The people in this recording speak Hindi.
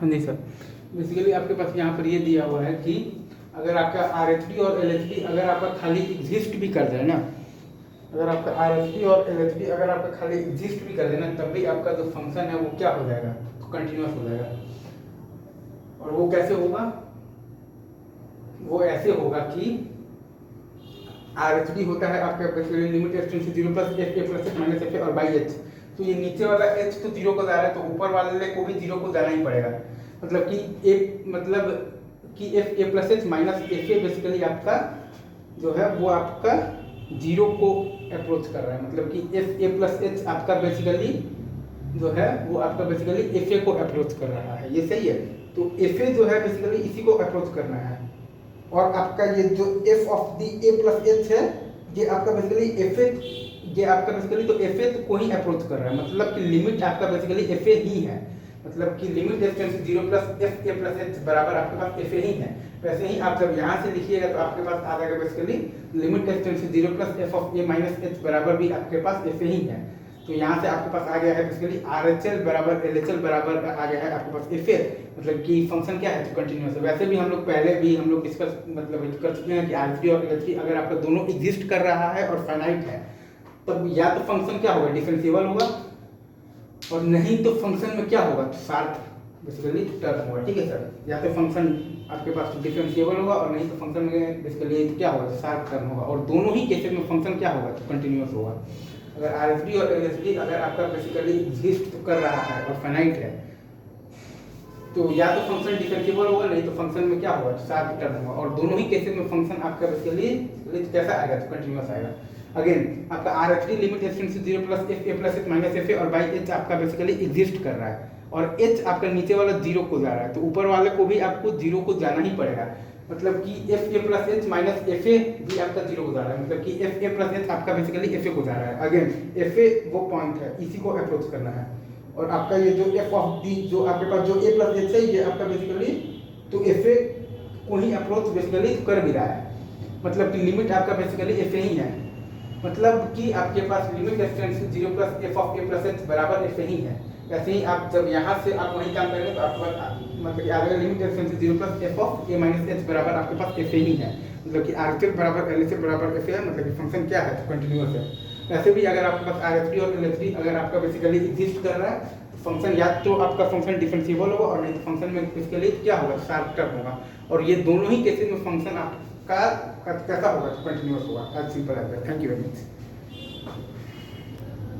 हाँ जी सर, बेसिकली आपके पास यहाँ पर ये दिया हुआ है कि अगर आपका RHD और LHD अगर आपका खाली एग्जिस्ट भी कर देना, अगर आपका RHD और LHD अगर आपका खाली एग्जिस्ट भी कर देना, तब भी आपका जो फंक्शन है वो क्या हो जाएगा, कंटिन्यूस हो जाएगा। और वो कैसे होगा, वो ऐसे होगा कि RHD होता है आपका बेसिकली लिमिट एक्सटेंड से 0 plus F A plus F minus F A और बाई एच। तो ये नीचे वाला h तो 0 को जा रहा है, तो ऊपर वाले को भी 0 को जाना ही पड़ेगा। मतलब कि F A plus H minus F A basically आपका जो है वो आपका 0 को अप्रोच कर रहा है। मतलब कि एफ ए प्लस एच आपका बेसिकली जो है वो आपका बेसिकली एफ ए को अप्रोच कर रहा है। ये सही है। तो एफ ए जो है बेसिकली इसी को अप्रोच करना है। और आपका ये जो F of the A plus H है, ये आपका बेसिकली एफ ए, ये आपका बेसिकली तो एफ ए को ही अप्रोच कर रहा है। मतलब कि लिमिट आपका बेसिकली एफ ए ही है। मतलब कि लिमिट एक्सटेंड से 0 plus F A plus H बराबर आपके पास एफ ए ही है। वैसे ही आप जब यहाँ से लिखिएगा तो आपके पास आ जाएगा बेसिकली लिमिट एक्सटेंड से 0 plus F of A minus H बराबर भी आपके पास एफ ए ही है। तो यहाँ से आपके पास आ गया है बेसिकली RHL बराबर LHL बराबर आ गया है आपके पास एफ ए। मतलब कि फंक्शन क्या है, तो कंटिन्यूस है। वैसे भी हम लोग पहले भी हम लोग डिस्कस मतलब कर चुके हैं कि RHD और LHD अगर आपका दोनों एग्जिस्ट कर रहा है और फाइनाइट है, तब या तो फंक्शन क्या होगा, डिफरेंशिएबल होगा, और नहीं तो फंक्शन में क्या होगा, तो शार्प बेसिकली टर्म होगा। ठीक है सर, या तो फंक्शन आपके पास डिफरेंशिएबल होगा और नहीं तो फंक्शन में बेसिकली क्या होगा, तो शार्प टर्म होगा। और दोनों ही केसेस में फंक्शन क्या होगा, तो कंटिन्यूस होगा। अगर RHD और LHD अगर आपका बेसिकली एग्जिस्ट कर रहा है और फाइनाइट है, तो या तो फंक्शन डिफरेंशिएबल होगा, नहीं तो फंक्शन में क्या होगा, तो शार्प टर्म होगा। और दोनों ही केसेस में फंक्शन आपका बेसिकली कैसा आएगा, तो कंटिन्यूस आएगा। अगेन आपका RHD लिमिट एक्सटेंड से 0 plus F A plus H minus F A और बाई एच आपका बेसिकली एग्जिस्ट कर रहा है, और h आपका नीचे वाला 0 को जा रहा है, तो ऊपर वाले को भी आपको 0 को जाना ही पड़ेगा। मतलब कि F A plus H minus F A भी आपका 0 को जा रहा है। मतलब कि एफ ए प्लस एच आपका बेसिकली एफ ए को जा रहा है। अगेन एफ ए वो पॉइंट है, इसी को अप्रोच करना है। और आपका ये जो एफ ऑफ डी जो आपके पास जो ए प्लस एच है, ये आपका बेसिकली तो एफ ए को ही अप्रोच बेसिकली कर भी रहा है। मतलब कि लिमिट आपका बेसिकली एफ ए ही है। मतलब कि आपके पास लिमिट एक्सटेंड से 0 plus F of A plus H बराबर एफ ए ही है। वैसे ही आप जब यहाँ से आप वही काम करेंगे तो आपके पास मतलब कि आगे लिमिट एक्सटेंड से 0 plus F of A minus H बराबर आपके पास एफ ए ही है। मतलब कि RHL बराबर LHL बराबर एफ ए है। मतलब कि फंक्शन क्या है, तो कंटिन्यूस है। वैसे भी अगर आपके पास RHD और LHD अगर आपका बेसिकली एग्जिस्ट कर रहा है, तो फंक्शन या तो आपका फंक्शन डिफरेंशिएबल होगा और नहीं तो फंक्शन में बेसिकली क्या होगा, शार्प टर्म होगा। और ये दोनों ही केसेस में फंक्शन आपका कैसा होगा, तो कंटिन्यूस होगा। As simple as that. Thank you very much.